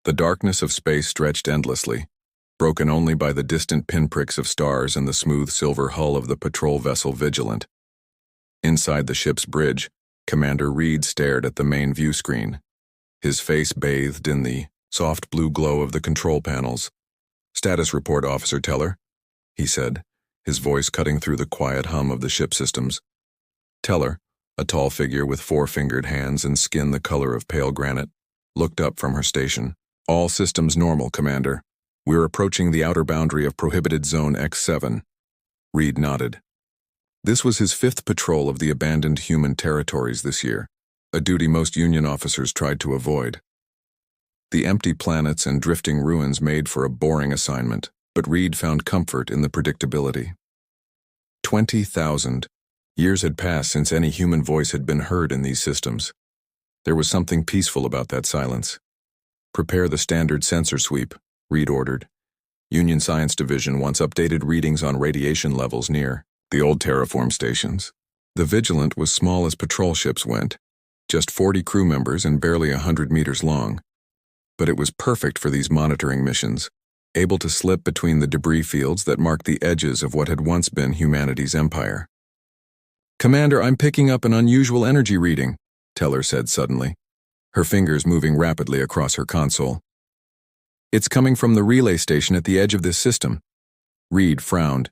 The darkness of space stretched endlessly, broken only by the distant pinpricks of stars and the smooth silver hull of the patrol vessel Vigilant. Inside the ship's bridge, Commander Reed stared at the main view screen, his face bathed in the soft blue glow of the control panels. "Status report, Officer Teller," he said, his voice cutting through the quiet hum of the ship systems. Teller, a tall figure with four-fingered hands and skin the color of pale granite, looked up from her station. "All systems normal, Commander. We're approaching the outer boundary of prohibited zone X7. Reed nodded. This was his fifth patrol of the abandoned human territories this year, a duty most Union officers tried to avoid. The empty planets and drifting ruins made for a boring assignment, but Reed found comfort in the predictability. 20,000 years had passed since any human voice had been heard in these systems. There was something peaceful about that silence. "Prepare the standard sensor sweep," Reed ordered. Union Science Division once updated readings on radiation levels near the old terraform stations. The Vigilant was small as patrol ships went, just 40 crew members and barely 100 meters long. But it was perfect for these monitoring missions, able to slip between the debris fields that marked the edges of what had once been humanity's empire. "Commander, I'm picking up an unusual energy reading," Teller said suddenly, her fingers moving rapidly across her console. "It's coming from the relay station at the edge of this system." Reed frowned.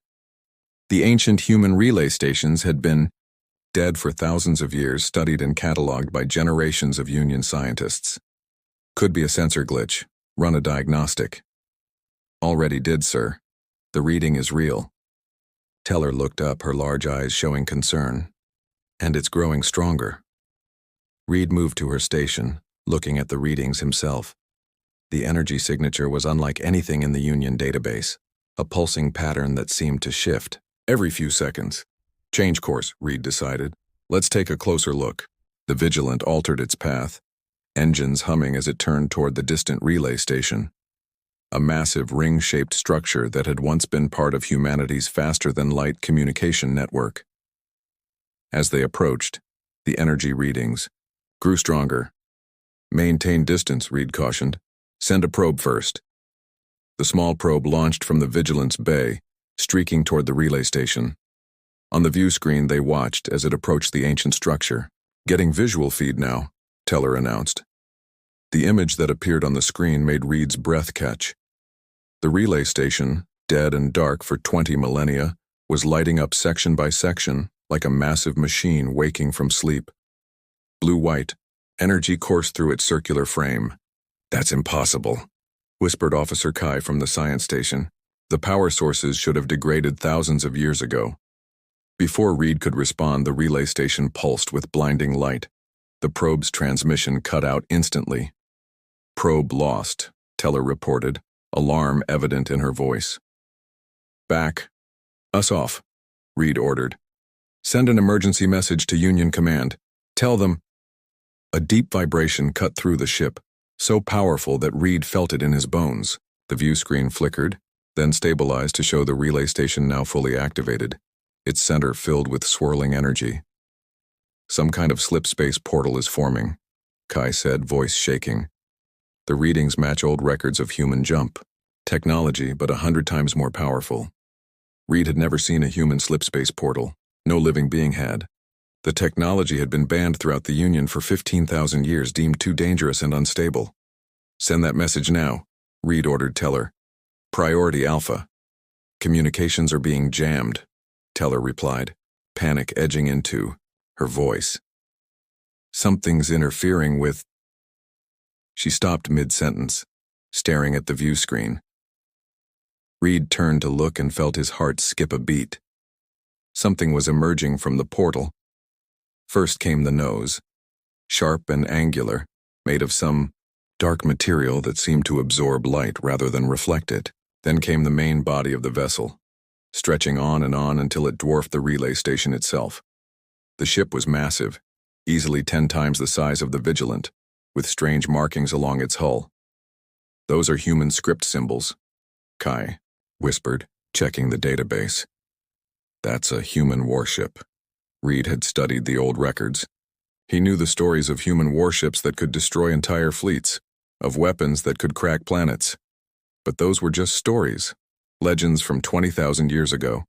The ancient human relay stations had been dead for thousands of years, studied and cataloged by generations of Union scientists. "Could be a sensor glitch. Run a diagnostic." "Already did, sir. The reading is real." Teller looked up, her large eyes showing concern. "And it's growing stronger." Reed moved to her station, looking at the readings himself. The energy signature was unlike anything in the Union database, a pulsing pattern that seemed to shift every few seconds. "Change course," Reed decided. "Let's take a closer look." The Vigilant altered its path, engines humming as it turned toward the distant relay station, a massive ring-shaped structure that had once been part of humanity's faster-than-light communication network. As they approached, the energy readings grew stronger. "Maintain distance," Reed cautioned. "Send a probe first." The small probe launched from the Vigilance bay, streaking toward the relay station. On the view screen they watched as it approached the ancient structure. "Getting visual feed now," Teller announced. The image that appeared on the screen made Reed's breath catch. The relay station, dead and dark for 20 millennia, was lighting up section by section like a massive machine waking from sleep. Blue-white, energy coursed through its circular frame. "That's impossible," whispered Officer Kai from the science station. "The power sources should have degraded thousands of years ago." Before Reed could respond, the relay station pulsed with blinding light. The probe's transmission cut out instantly. "Probe lost," Teller reported, alarm evident in her voice. "Back. Us off," Reed ordered. "Send an emergency message to Union Command. Tell them—" A deep vibration cut through the ship, so powerful that Reed felt it in his bones. The view screen flickered, then stabilized to show the relay station now fully activated, its center filled with swirling energy. "Some kind of slip-space portal is forming," Kai said, voice shaking. "The readings match old records of human jump. Technology, but 100 times more powerful." Reed had never seen a human slip-space portal. No living being had. The technology had been banned throughout the Union for 15,000 years, deemed too dangerous and unstable. "Send that message now," Reed ordered Teller. "Priority Alpha." "Communications are being jammed," Teller replied, panic edging into her voice. "Something's interfering with—" She stopped mid-sentence, staring at the view screen. Reed turned to look and felt his heart skip a beat. Something was emerging from the portal. First came the nose, sharp and angular, made of some dark material that seemed to absorb light rather than reflect it. Then came the main body of the vessel, stretching on until it dwarfed the relay station itself. The ship was massive, easily 10 times the size of the Vigilant, with strange markings along its hull. "Those are human script symbols," Kai whispered, checking the database. "That's a human warship." Reed had studied the old records. He knew the stories of human warships that could destroy entire fleets. of weapons that could crack planets. But those were just stories, legends from 20,000 years ago.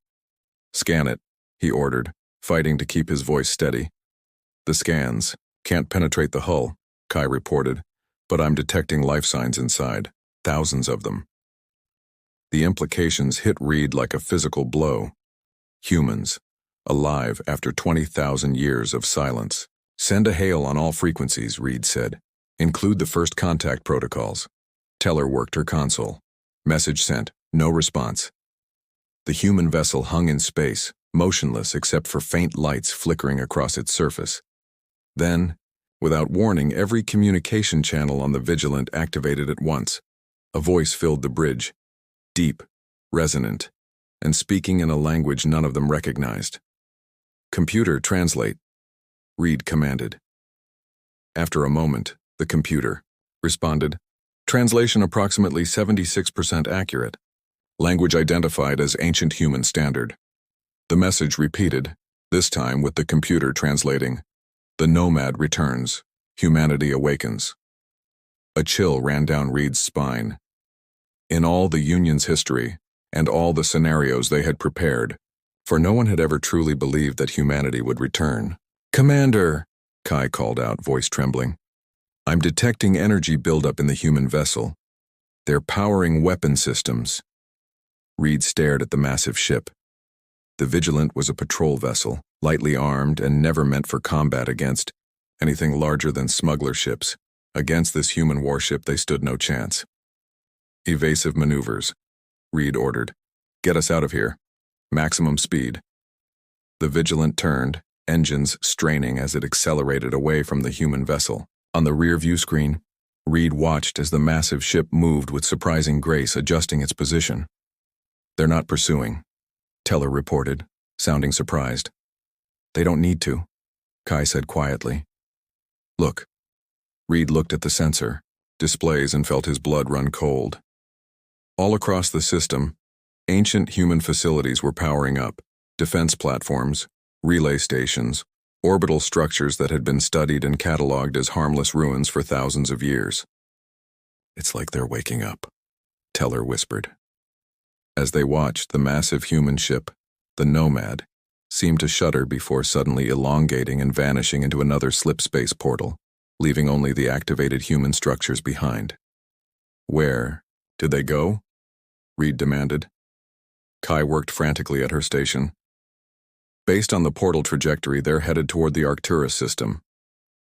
"Scan it," he ordered, fighting to keep his voice steady. "The scans can't penetrate the hull," Kai reported, "but I'm detecting life signs inside, thousands of them." The implications hit Reed like a physical blow. Humans, alive after 20,000 years of silence. "Send a hail on all frequencies," Reed said. "Include the first contact protocols." Teller worked her console. Message sent, no response. The human vessel hung in space, motionless except for faint lights flickering across its surface. Then, without warning, every communication channel on the Vigilant activated at once. A voice filled the bridge, deep, resonant, and speaking in a language none of them recognized. "Computer, translate," Reed commanded. After a moment, the computer responded, "Translation approximately 76% accurate. Language identified as Ancient Human Standard." The message repeated, this time with the computer translating, "The Nomad returns. Humanity awakens." A chill ran down Reed's spine. In all the Union's history, and all the scenarios they had prepared, for no one had ever truly believed that humanity would return. "Commander," Kai called out, voice trembling. "I'm detecting energy buildup in the human vessel. They're powering weapon systems." Reed stared at the massive ship. The Vigilant was a patrol vessel, lightly armed and never meant for combat against anything larger than smuggler ships. Against this human warship they stood no chance. "Evasive maneuvers," Reed ordered. "Get us out of here. Maximum speed." The Vigilant turned, engines straining as it accelerated away from the human vessel. On the rear view screen, Reed watched as the massive ship moved with surprising grace, adjusting its position. "They're not pursuing," Teller reported, sounding surprised. "They don't need to," Kai said quietly. "Look." Reed looked at the sensor displays and felt his blood run cold. All across the system, ancient human facilities were powering up, defense platforms, relay stations, orbital structures that had been studied and cataloged as harmless ruins for thousands of years. "It's like they're waking up," Teller whispered. As they watched, the massive human ship, the Nomad, seemed to shudder before suddenly elongating and vanishing into another slip-space portal, leaving only the activated human structures behind. "Where did they go?" Reed demanded. Kai worked frantically at her station. "Based on the portal trajectory, they're headed toward the Arcturus system."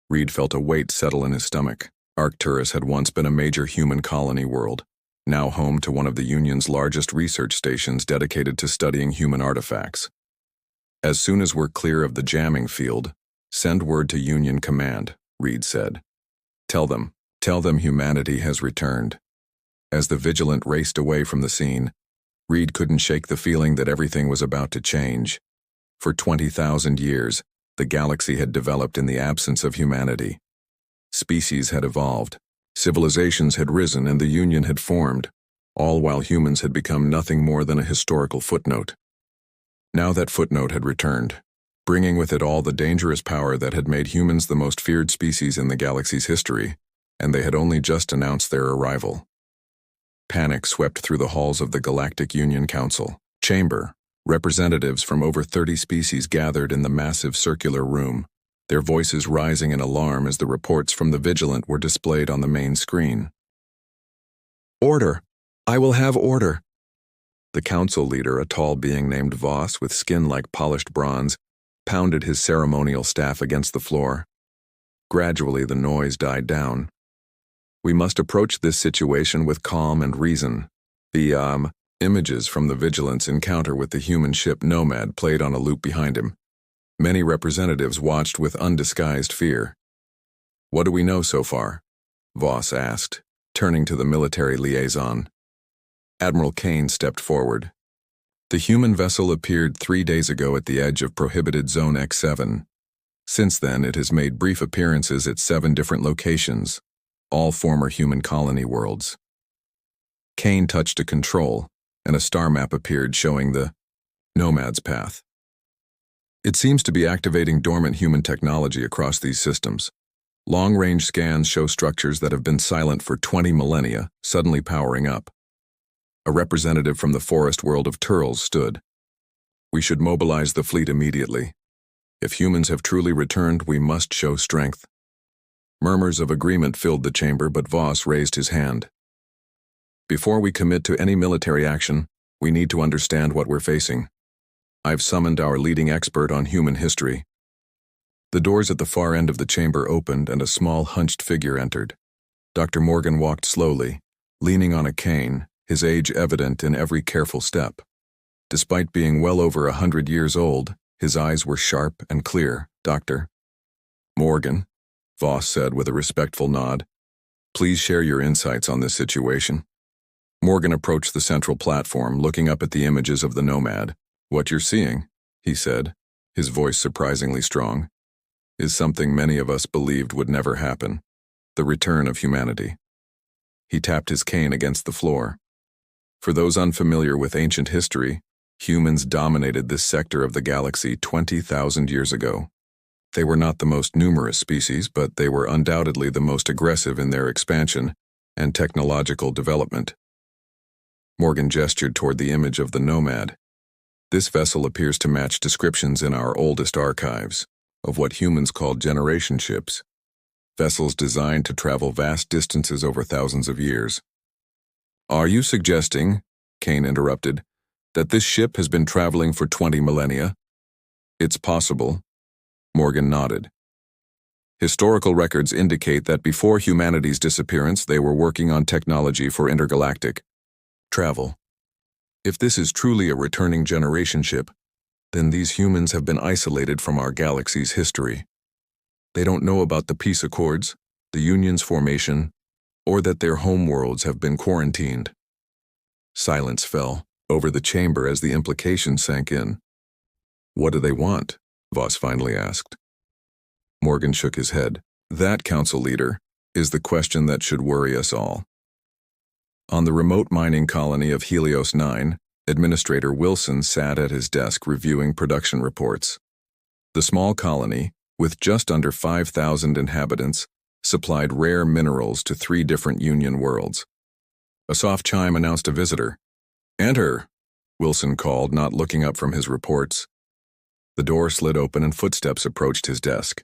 Reed felt a weight settle in his stomach. Arcturus had once been a major human colony world, now home to one of the Union's largest research stations dedicated to studying human artifacts. "As soon as we're clear of the jamming field, send word to Union Command," Reed said. Tell them humanity has returned." As the Vigilant raced away from the scene, Reed couldn't shake the feeling that everything was about to change. For 20,000 years, the galaxy had developed in the absence of humanity. Species had evolved, civilizations had risen, and the Union had formed, all while humans had become nothing more than a historical footnote. Now that footnote had returned, bringing with it all the dangerous power that had made humans the most feared species in the galaxy's history, and they had only just announced their arrival. Panic swept through the halls of the Galactic Union Council chamber. Representatives from over 30 species gathered in the massive circular room, their voices rising in alarm as the reports from the Vigilant were displayed on the main screen. "Order! I will have order!" The council leader, a tall being named Voss with skin like polished bronze, pounded his ceremonial staff against the floor. Gradually, the noise died down. "We must approach this situation with calm and reason." The images from the Vigilant's encounter with the human ship Nomad played on a loop behind him. Many representatives watched with undisguised fear. "What do we know so far?" Voss asked, turning to the military liaison. Admiral Kane stepped forward. "The human vessel appeared 3 days ago at the edge of prohibited Zone X7. Since then, it has made brief appearances at 7 different locations, all former human colony worlds." Kane touched a control, and a star map appeared showing the Nomad's path. "It seems to be activating dormant human technology across these systems. Long-range scans show structures that have been silent for 20 millennia suddenly powering up. A representative from the forest world of Turles stood. We should mobilize the fleet immediately. If humans have truly returned, we must show strength. Murmurs of agreement filled the chamber, but Voss raised his hand. Before we commit to any military action, we need to understand what we're facing. I've summoned our leading expert on human history. The doors at the far end of the chamber opened and a small hunched figure entered. Dr. Morgan walked slowly, leaning on a cane, his age evident in every careful step. Despite being well over 100 years old, his eyes were sharp and clear. Dr. Morgan, Voss said with a respectful nod, please share your insights on this situation. Morgan approached the central platform, looking up at the images of the nomad. What you're seeing, he said, his voice surprisingly strong, is something many of us believed would never happen, the return of humanity. He tapped his cane against the floor. For those unfamiliar with ancient history, humans dominated this sector of the galaxy 20,000 years ago. They were not the most numerous species, but they were undoubtedly the most aggressive in their expansion and technological development. Morgan gestured toward the image of the nomad. This vessel appears to match descriptions in our oldest archives of what humans called generation ships, vessels designed to travel vast distances over thousands of years. Are you suggesting, Kane interrupted, that this ship has been traveling for 20 millennia? It's possible. Morgan nodded. Historical records indicate that before humanity's disappearance, they were working on technology for intergalactic travel. If this is truly a returning generation ship, then these humans have been isolated from our galaxy's history. They don't know about the peace accords, the Union's formation, or that their homeworlds have been quarantined. Silence fell over the chamber as the implication sank in. What do they want? Voss finally asked. Morgan shook his head. That, Council Leader, is the question that should worry us all. On the remote mining colony of Helios 9, Administrator Wilson sat at his desk reviewing production reports. The small colony, with just under 5,000 inhabitants, supplied rare minerals to 3 different Union worlds. A soft chime announced a visitor. Enter, Wilson called, not looking up from his reports. The door slid open and footsteps approached his desk.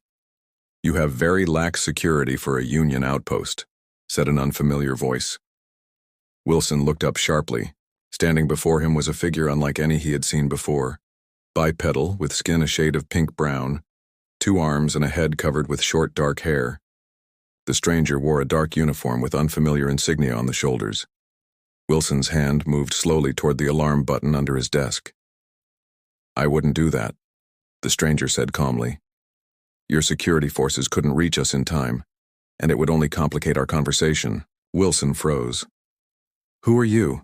You have very lax security for a Union outpost, said an unfamiliar voice. Wilson looked up sharply. Standing before him was a figure unlike any he had seen before. Bipedal, with skin a shade of pink-brown, 2 arms and a head covered with short dark hair. The stranger wore a dark uniform with unfamiliar insignia on the shoulders. Wilson's hand moved slowly toward the alarm button under his desk. I wouldn't do that, the stranger said calmly. Your security forces couldn't reach us in time, and it would only complicate our conversation. Wilson froze. Who are you?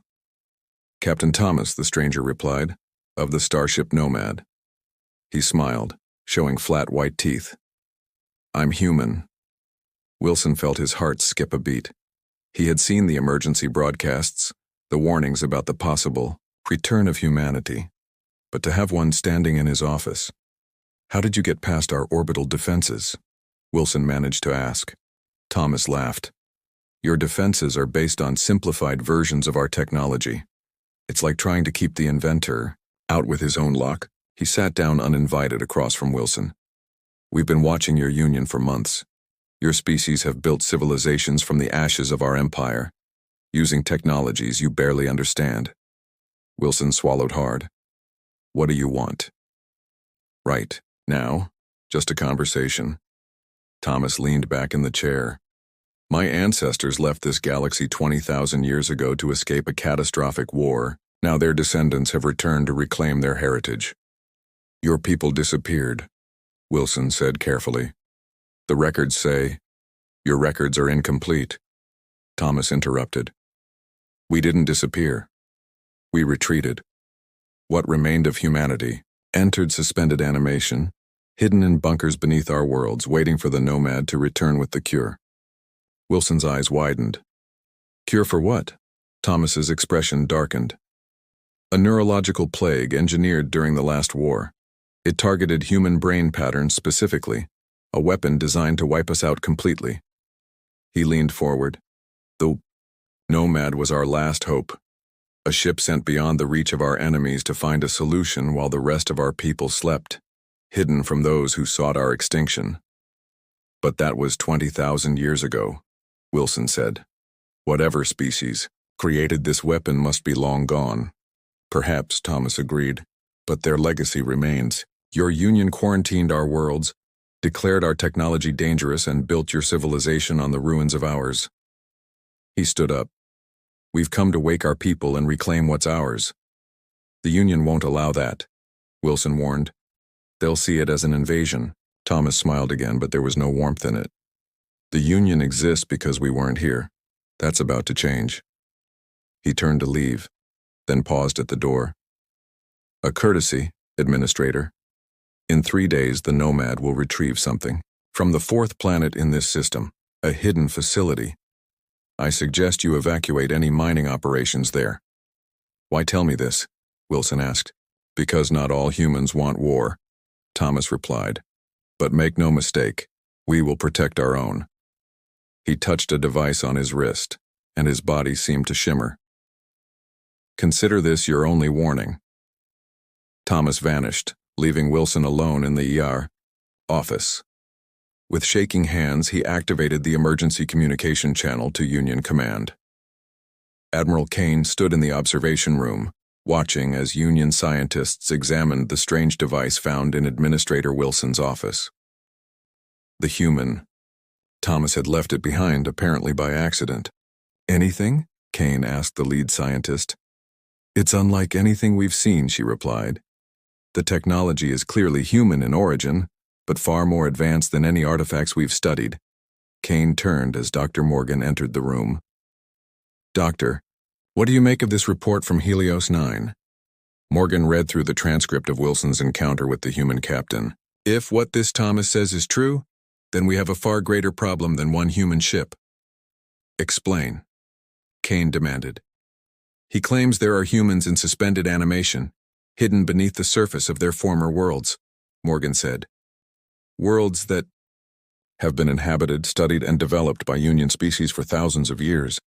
Captain Thomas, the stranger replied, of the starship Nomad. He smiled, showing flat white teeth. I'm human. Wilson felt his heart skip a beat. He had seen the emergency broadcasts, the warnings about the possible return of humanity. But to have one standing in his office. How did you get past our orbital defenses? Wilson managed to ask. Thomas laughed. Your defenses are based on simplified versions of our technology. It's like trying to keep the inventor out with his own luck. He sat down uninvited across from Wilson. We've been watching your Union for months. Your species have built civilizations from the ashes of our empire, using technologies you barely understand. Wilson swallowed hard. What do you want? Right, now, just a conversation. Thomas leaned back in the chair. My ancestors left this galaxy 20,000 years ago to escape a catastrophic war. Now their descendants have returned to reclaim their heritage. Your people disappeared, Wilson said carefully. The records say, your records are incomplete. Thomas interrupted. We didn't disappear. We retreated. What remained of humanity entered suspended animation, hidden in bunkers beneath our worlds, waiting for the Nomad to return with the cure. Wilson's eyes widened. Cure for what? Thomas's expression darkened. A neurological plague engineered during the last war. It targeted human brain patterns specifically, A weapon designed to wipe us out completely. He leaned forward. The Nomad was our last hope. A ship sent beyond the reach of our enemies to find a solution while the rest of our people slept, hidden from those who sought our extinction. But that was 20,000 years ago, Wilson said. Whatever species created this weapon must be long gone. Perhaps, Thomas agreed, but their legacy remains. Your Union quarantined our worlds, declared our technology dangerous, and built your civilization on the ruins of ours. He stood up. We've come to wake our people and reclaim what's ours. The Union won't allow that, Wilson warned. They'll see it as an invasion. Thomas smiled again, but there was no warmth in it. The Union exists because we weren't here. That's about to change. He turned to leave, then paused at the door. A courtesy, Administrator. In 3 days, the Nomad will retrieve something from the 4th planet in this system, a hidden facility. I suggest you evacuate any mining operations there. Why tell me this? Wilson asked. Because not all humans want war, Thomas replied. But make no mistake, we will protect our own. He touched a device on his wrist, and his body seemed to shimmer. Consider this your only warning. Thomas vanished, leaving Wilson alone in the ER office. With shaking hands, he activated the emergency communication channel to Union Command. Admiral Kane stood in the observation room, watching as Union scientists examined the strange device found in Administrator Wilson's office. The human. Thomas had left it behind, apparently by accident. Anything? Kane asked the lead scientist. It's unlike anything we've seen, she replied. The technology is clearly human in origin, but far more advanced than any artifacts we've studied. Kane turned as Dr. Morgan entered the room. Doctor, what do you make of this report from Helios 9? Morgan read through the transcript of Wilson's encounter with the human captain. If what this Thomas says is true, then we have a far greater problem than one human ship. Explain, Kane demanded. He claims there are humans in suspended animation, hidden beneath the surface of their former worlds, Morgan said. Worlds that have been inhabited, studied, and developed by Union species for thousands of years.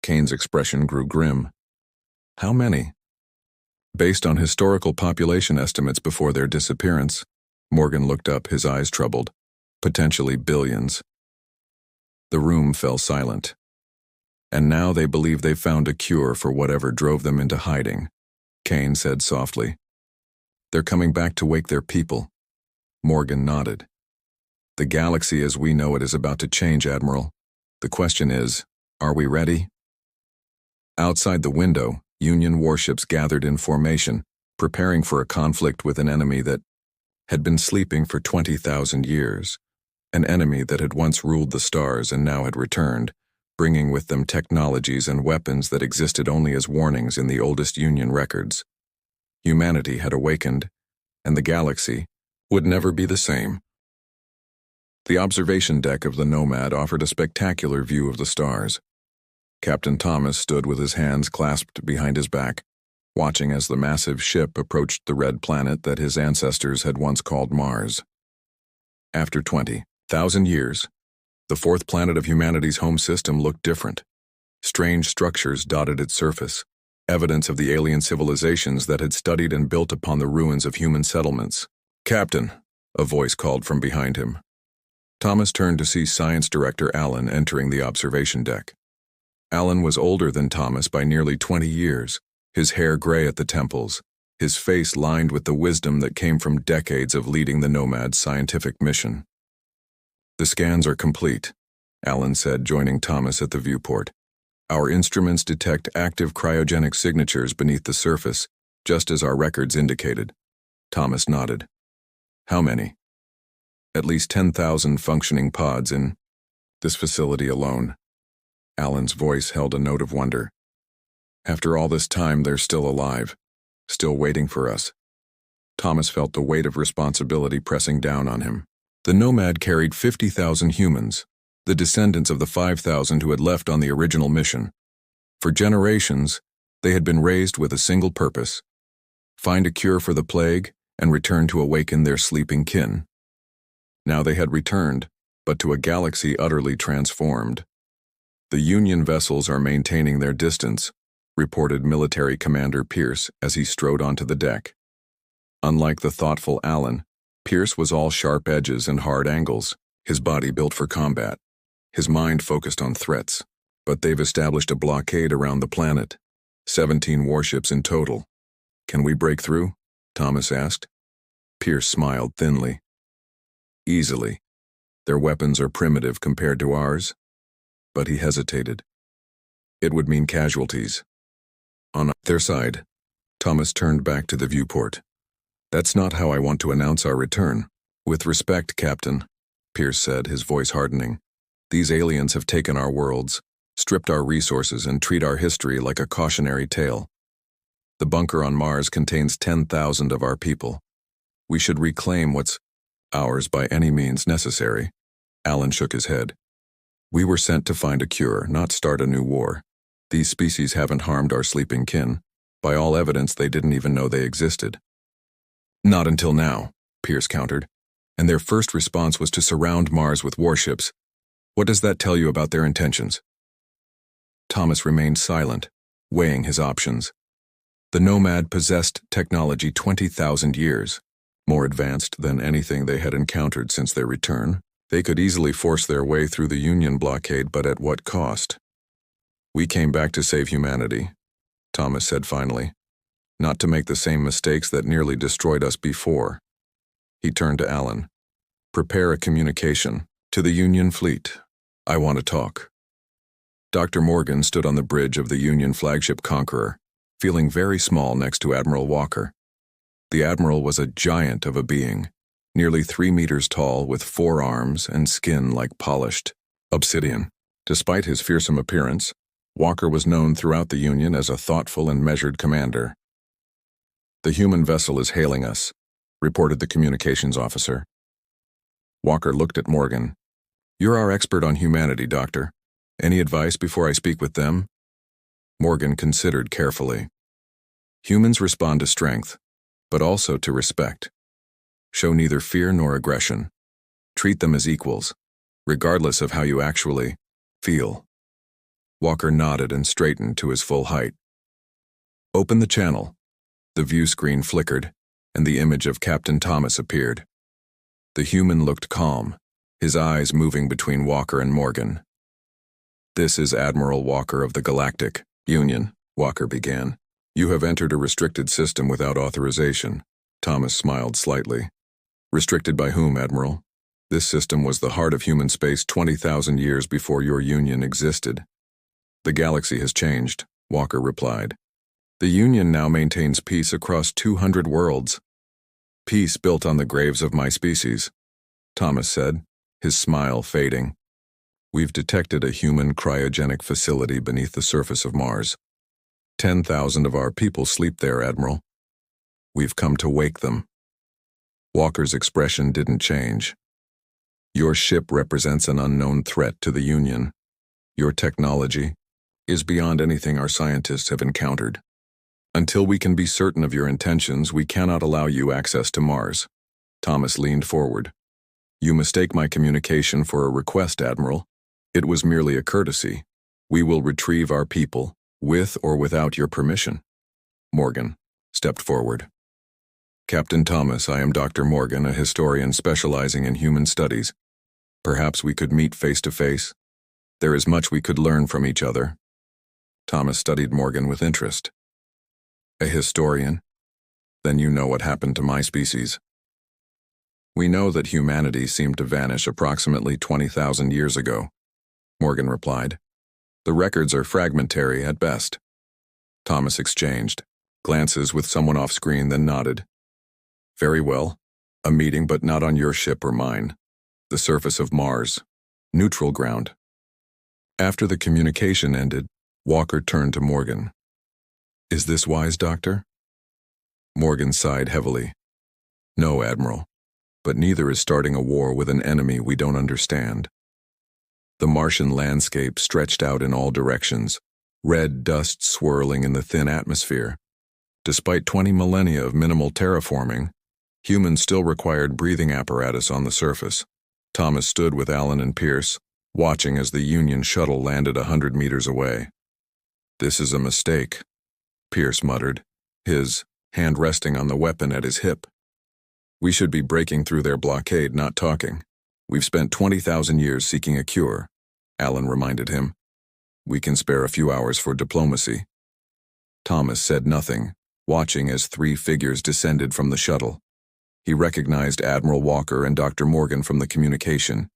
Kane's expression grew grim. How many? Based on historical population estimates before their disappearance, Morgan looked up, his eyes troubled. Potentially billions. The room fell silent. And now they believe they've found a cure for whatever drove them into hiding, Kane said softly. They're coming back to wake their people. Morgan nodded. The galaxy as we know it is about to change, Admiral. The question is, are we ready? Outside the window, Union warships gathered in formation, preparing for a conflict with an enemy that had been sleeping for 20,000 years. An enemy that had once ruled the stars and now had returned, bringing with them technologies and weapons that existed only as warnings in the oldest Union records. Humanity had awakened, and the galaxy would never be the same. The observation deck of the Nomad offered a spectacular view of the stars. Captain Thomas stood with his hands clasped behind his back, watching as the massive ship approached the red planet that his ancestors had once called Mars. After 20,000 years, the 4th planet of humanity's home system looked different. Strange structures dotted its surface, evidence of the alien civilizations that had studied and built upon the ruins of human settlements. Captain, a voice called from behind him. Thomas turned to see Science Director Allen entering the observation deck. Allen was older than Thomas by nearly 20 years, his hair gray at the temples, his face lined with the wisdom that came from decades of leading the Nomad's scientific mission. The scans are complete, Allen said, joining Thomas at the viewport. Our instruments detect active cryogenic signatures beneath the surface, just as our records indicated. Thomas nodded. How many? At least 10,000 functioning pods in this facility alone. Allen's voice held a note of wonder. After all this time, they're still alive, still waiting for us. Thomas felt the weight of responsibility pressing down on him. The Nomad carried 50,000 humans, the descendants of the 5,000 who had left on the original mission. For generations, they had been raised with a single purpose: find a cure for the plague and return to awaken their sleeping kin. Now they had returned, but to a galaxy utterly transformed. The Union vessels are maintaining their distance, reported Military Commander Pierce as he strode onto the deck. Unlike the thoughtful Allen, Pierce was all sharp edges and hard angles, his body built for combat, his mind focused on threats. But they've established a blockade around the planet. 17 warships in total. Can we break through? Thomas asked. Pierce smiled thinly. Easily. Their weapons are primitive compared to ours. But he hesitated. It would mean casualties. On their side, Thomas turned back to the viewport. That's not how I want to announce our return. With respect, Captain, Pierce said, his voice hardening. These aliens have taken our worlds, stripped our resources, and treat our history like a cautionary tale. The bunker on Mars contains 10,000 of our people. We should reclaim what's ours by any means necessary. Allen shook his head. We were sent to find a cure, not start a new war. These species haven't harmed our sleeping kin. By all evidence, they didn't even know they existed. Not until now, Pierce countered, and their first response was to surround Mars with warships. What does that tell you about their intentions? Thomas remained silent, weighing his options. The Nomad possessed technology 20,000 years, more advanced than anything they had encountered since their return. They could easily force their way through the Union blockade, but at what cost? We came back to save humanity, Thomas said finally, not to make the same mistakes that nearly destroyed us before. He turned to Allen. Prepare a communication to the Union fleet. I want to talk. Dr. Morgan stood on the bridge of the Union flagship Conqueror, feeling very small next to Admiral Walker. The Admiral was a giant of a being, nearly 3 meters tall with 4 arms and skin like polished obsidian. Despite his fearsome appearance, Walker was known throughout the Union as a thoughtful and measured commander. The human vessel is hailing us, reported the communications officer. Walker looked at Morgan. You're our expert on humanity, Doctor. Any advice before I speak with them? Morgan considered carefully. Humans respond to strength, but also to respect. Show neither fear nor aggression. Treat them as equals, regardless of how you actually feel. Walker nodded and straightened to his full height. Open the channel. The view screen flickered, and the image of Captain Thomas appeared. The human looked calm, his eyes moving between Walker and Morgan. This is Admiral Walker of the Galactic Union, Walker began. You have entered a restricted system without authorization. Thomas smiled slightly. Restricted by whom, Admiral? This system was the heart of human space 20,000 years before your Union existed. The galaxy has changed, Walker replied. The Union now maintains peace across 200 worlds. Peace built on the graves of my species, Thomas said, his smile fading. We've detected a human cryogenic facility beneath the surface of Mars. 10,000 of our people sleep there, Admiral. We've come to wake them. Walker's expression didn't change. Your ship represents an unknown threat to the Union. Your technology is beyond anything our scientists have encountered. Until we can be certain of your intentions, we cannot allow you access to Mars. Thomas leaned forward. You mistake my communication for a request, Admiral. It was merely a courtesy. We will retrieve our people, with or without your permission. Morgan stepped forward. Captain Thomas, I am Dr. Morgan, a historian specializing in human studies. Perhaps we could meet face to face. There is much we could learn from each other. Thomas studied Morgan with interest. A historian? Then you know what happened to my species. We know that humanity seemed to vanish approximately 20,000 years ago, Morgan replied. The records are fragmentary at best. Thomas exchanged glances with someone off screen, then nodded. Very well. A meeting, but not on your ship or mine. The surface of Mars. Neutral ground. After the communication ended, Walker turned to Morgan. Is this wise, Doctor? Morgan sighed heavily. No, Admiral. But neither is starting a war with an enemy we don't understand. The Martian landscape stretched out in all directions, red dust swirling in the thin atmosphere. Despite 20 millennia of minimal terraforming, Humans still required breathing apparatus on the surface. Thomas stood with Alan and Pierce, watching as the Union shuttle landed 100 meters away. "This is a mistake," Pierce muttered, his hand resting on the weapon at his hip. "We should be breaking through their blockade, not talking. We've spent 20,000 years seeking a cure," Alan reminded him. "We can spare a few hours for diplomacy." Thomas said nothing, watching as 3 figures descended from the shuttle. He recognized Admiral Walker and Dr. Morgan from the communication.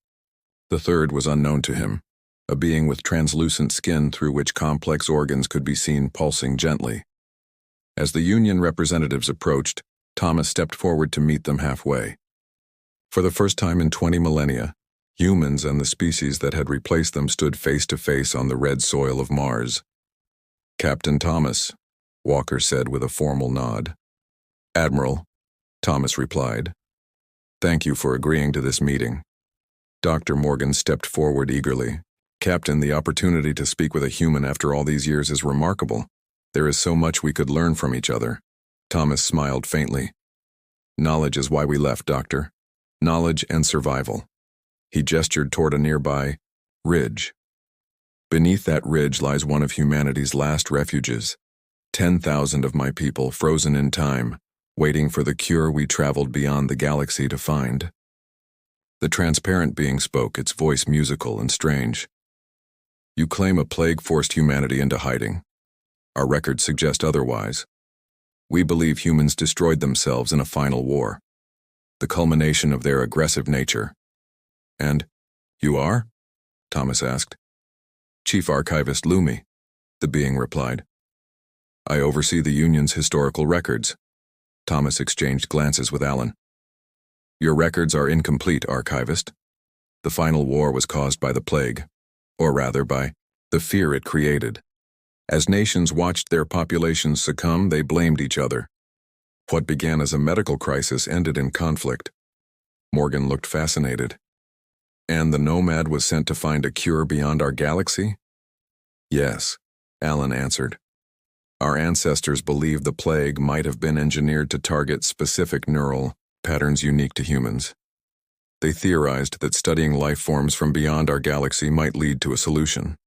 The third was unknown to him, a being with translucent skin through which complex organs could be seen pulsing gently. As the Union representatives approached, Thomas stepped forward to meet them halfway. For the first time in 20 millennia, humans and the species that had replaced them stood face to face on the red soil of Mars. "Captain Thomas," Walker said with a formal nod. "Admiral," Thomas replied. "Thank you for agreeing to this meeting." Dr. Morgan stepped forward eagerly. "Captain, the opportunity to speak with a human after all these years is remarkable. There is so much we could learn from each other." Thomas smiled faintly. "Knowledge is why we left, Doctor. Knowledge and survival." He gestured toward a nearby ridge. "Beneath that ridge lies one of humanity's last refuges. 10,000 of my people frozen in time, waiting for the cure we traveled beyond the galaxy to find." The transparent being spoke, its voice musical and strange. "You claim a plague forced humanity into hiding. Our records suggest otherwise. We believe humans destroyed themselves in a final war, the culmination of their aggressive nature." "And you are?" Thomas asked. "Chief Archivist Lumi," the being replied. "I oversee the Union's historical records." Thomas exchanged glances with Alan. "Your records are incomplete, Archivist. The final war was caused by the plague, or rather by the fear it created. As nations watched their populations succumb, they blamed each other. What began as a medical crisis ended in conflict." Morgan looked fascinated. "And the Nomad was sent to find a cure beyond our galaxy?" "Yes," Alan answered. "Our ancestors believed the plague might have been engineered to target specific neural patterns unique to humans. They theorized that studying life forms from beyond our galaxy might lead to a solution."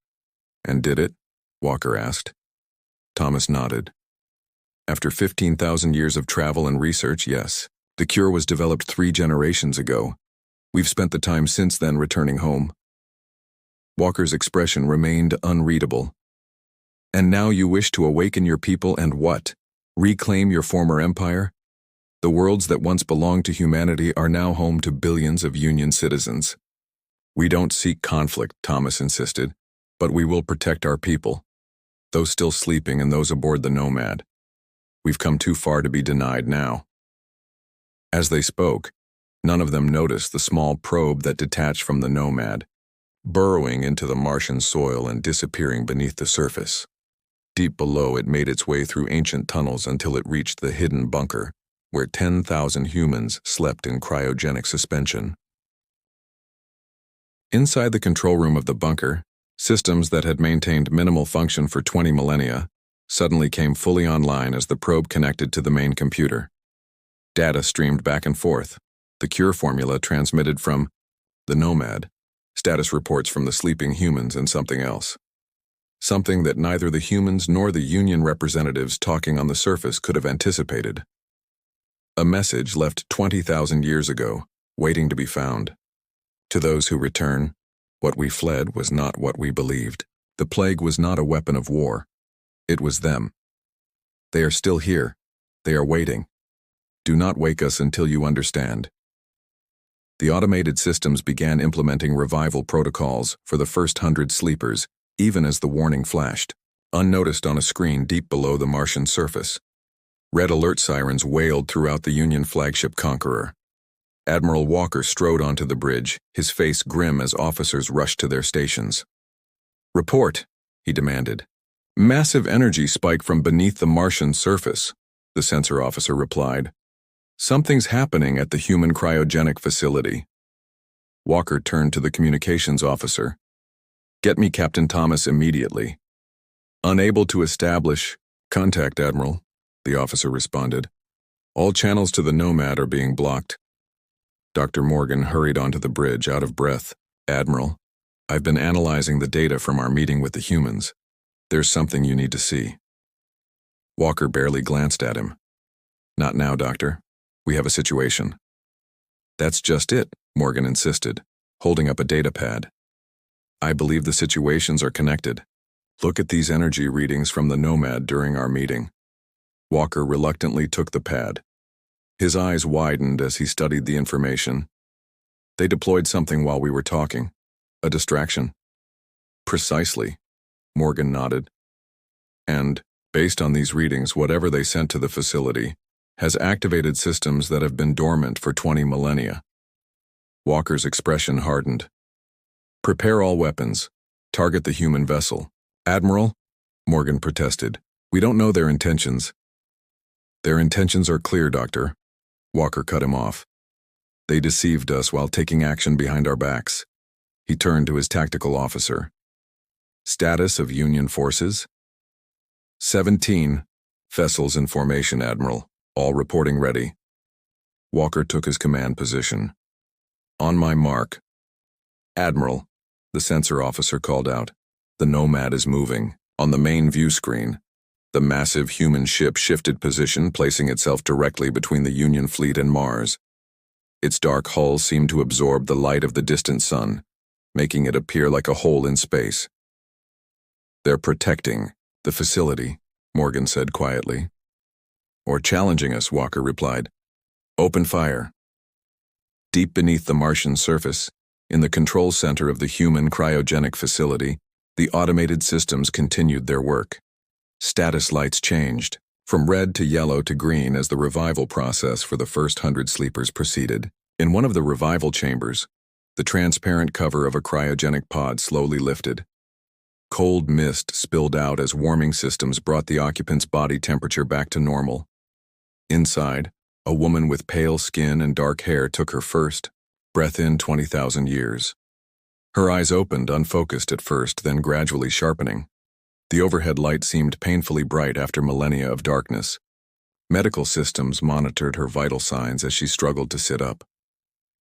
"And did it?" Walker asked. Thomas nodded. "After 15,000 years of travel and research, yes. The cure was developed 3 generations ago. We've spent the time since then returning home." Walker's expression remained unreadable. "And now you wish to awaken your people and what? Reclaim your former empire? The worlds that once belonged to humanity are now home to billions of Union citizens." "We don't seek conflict," Thomas insisted, "but we will protect our people, those still sleeping and those aboard the Nomad. We've come too far to be denied now." As they spoke, none of them noticed the small probe that detached from the Nomad, burrowing into the Martian soil and disappearing beneath the surface. Deep below, it made its way through ancient tunnels until it reached the hidden bunker, where 10,000 humans slept in cryogenic suspension. Inside the control room of the bunker, systems that had maintained minimal function for 20 millennia suddenly came fully online as the probe connected to the main computer. Data streamed back and forth, the cure formula transmitted from the Nomad, status reports from the sleeping humans, and something else. Something that neither the humans nor the Union representatives talking on the surface could have anticipated. A message left 20,000 years ago, waiting to be found. To those who return, what we fled was not what we believed. The plague was not a weapon of war. It was them. They are still here. They are waiting. Do not wake us until you understand. The automated systems began implementing revival protocols for the first 100 sleepers, even as the warning flashed, unnoticed on a screen deep below the Martian surface. Red alert sirens wailed throughout the Union flagship Conqueror. Admiral Walker strode onto the bridge, his face grim as officers rushed to their stations. "Report," he demanded. "Massive energy spike from beneath the Martian surface," the sensor officer replied. "Something's happening at the human cryogenic facility." Walker turned to the communications officer. "Get me Captain Thomas immediately." "Unable to establish contact, Admiral," the officer responded. All channels to the Nomad are being blocked. Dr. Morgan hurried onto the bridge, out of breath. Admiral, I've been analyzing the data from our meeting with the humans. There's something you need to see. Walker barely glanced at him. Not now, Doctor. We have a situation. That's just it, Morgan insisted, holding up a data pad. I believe the situations are connected. Look at these energy readings from the Nomad during our meeting. Walker reluctantly took the pad. His eyes widened as he studied the information. They deployed something while we were talking. A distraction. Precisely, Morgan nodded. And, based on these readings, whatever they sent to the facility has activated systems that have been dormant for 20 millennia. Walker's expression hardened. Prepare all weapons. Target the human vessel. Admiral, Morgan protested. We don't know their intentions. Their intentions are clear, Doctor. Walker cut him off. They deceived us while taking action behind our backs. He turned to his tactical officer. Status of Union forces? 17 vessels in formation, Admiral. All reporting ready. Walker took his command position. On my mark. Admiral, the sensor officer called out. The Nomad is moving. On the main view screen, the massive human ship shifted position, placing itself directly between the Union fleet and Mars. Its dark hull seemed to absorb the light of the distant sun, making it appear like a hole in space. They're protecting the facility, Morgan said quietly. Or challenging us, Walker replied. Open fire. Deep beneath the Martian surface, in the control center of the human cryogenic facility, the automated systems continued their work. Status lights changed, from red to yellow to green as the revival process for the first 100 sleepers proceeded. In one of the revival chambers, the transparent cover of a cryogenic pod slowly lifted. Cold mist spilled out as warming systems brought the occupant's body temperature back to normal. Inside, a woman with pale skin and dark hair took her first breath in 20,000 years. Her eyes opened, unfocused at first, then gradually sharpening. The overhead light seemed painfully bright after millennia of darkness. Medical systems monitored her vital signs as she struggled to sit up.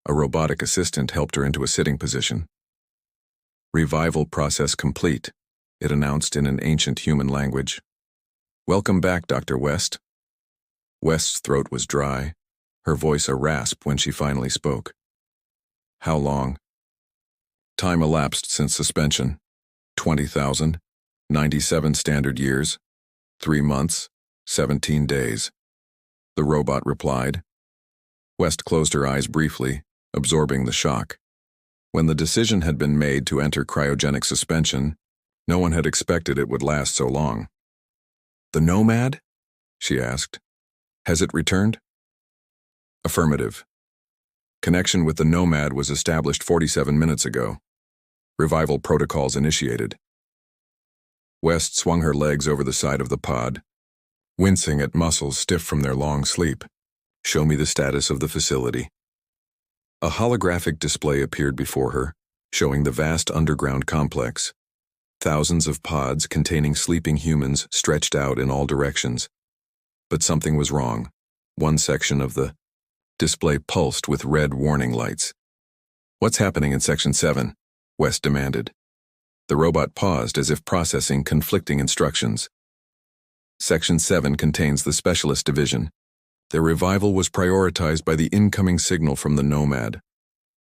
A robotic assistant helped her into a sitting position. Revival process complete, it announced in an ancient human language. Welcome back, Dr. West. West's throat was dry, her voice a rasp when she finally spoke. How long? Time elapsed since suspension. 20,000, 97 standard years, 3 months, 17 days. The robot replied. West closed her eyes briefly, absorbing the shock. When the decision had been made to enter cryogenic suspension, no one had expected it would last so long. The Nomad? She asked. Has it returned? Affirmative. Connection with the Nomad was established 47 minutes ago. Revival protocols initiated. West swung her legs over the side of the pod, wincing at muscles stiff from their long sleep. Show me the status of the facility. A holographic display appeared before her, showing the vast underground complex. Thousands of pods containing sleeping humans stretched out in all directions. But something was wrong. One section of the display pulsed with red warning lights. What's happening in Section 7? West demanded. The robot paused as if processing conflicting instructions. Section 7 contains the Specialist Division. Their revival was prioritized by the incoming signal from the Nomad.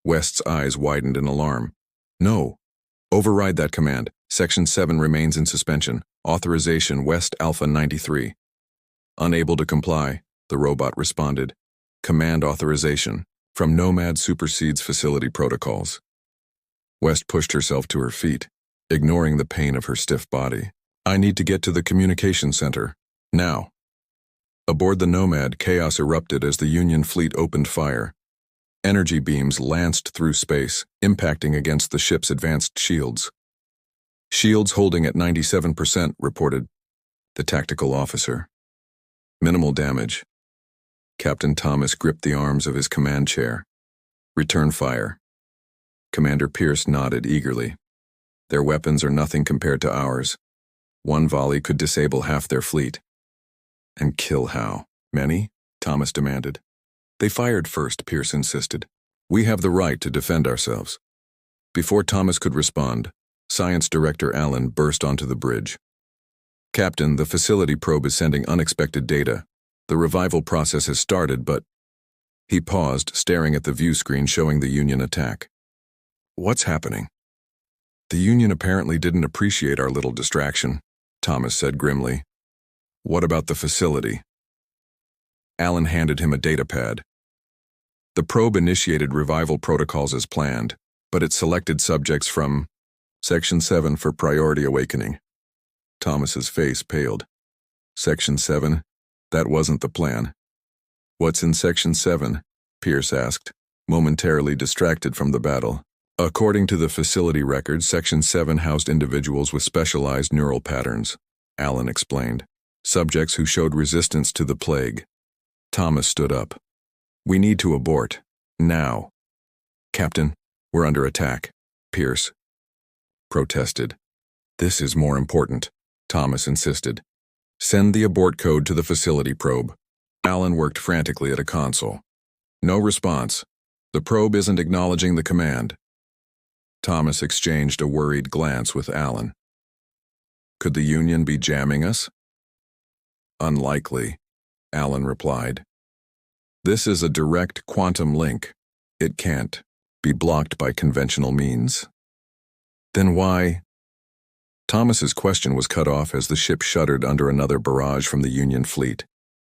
West's eyes widened in alarm. No. Override that command. Section 7 remains in suspension. Authorization West Alpha 93. Unable to comply, the robot responded. Command authorization. From Nomad supersedes facility protocols. West pushed herself to her feet, ignoring the pain of her stiff body. I need to get to the communication center. Now. Aboard the Nomad, chaos erupted as the Union fleet opened fire. Energy beams lanced through space, impacting against the ship's advanced shields. Shields holding at 97%, reported the tactical officer. Minimal damage. Captain Thomas gripped the arms of his command chair. Return fire. Commander Pierce nodded eagerly. Their weapons are nothing compared to ours. One volley could disable half their fleet. And kill how? Many? Thomas demanded. They fired first, Pierce insisted. We have the right to defend ourselves. Before Thomas could respond, Science Director Allen burst onto the bridge. Captain, the facility probe is sending unexpected data. The revival process has started, but... He paused, staring at the view screen showing the Union attack. What's happening? The Union apparently didn't appreciate our little distraction, Thomas said grimly. What about the facility? Allen handed him a datapad. The probe initiated revival protocols as planned, but it selected subjects from Section 7 for priority awakening. Thomas's face paled. Section 7? That wasn't the plan. What's in Section 7? Pierce asked, momentarily distracted from the battle. According to the facility records, Section 7 housed individuals with specialized neural patterns, Allen explained. Subjects who showed resistance to the plague. Thomas stood up. We need to abort. Now. Captain, we're under attack. Pierce protested. This is more important, Thomas insisted. Send the abort code to the facility probe. Allen worked frantically at a console. No response. The probe isn't acknowledging the command. Thomas exchanged a worried glance with Allen. Could the Union be jamming us? Unlikely, Allen replied. This is a direct quantum link. It can't be blocked by conventional means. Then why? Thomas's question was cut off as the ship shuddered under another barrage from the Union fleet,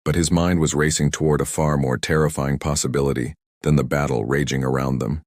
but his mind was racing toward a far more terrifying possibility than the battle raging around them.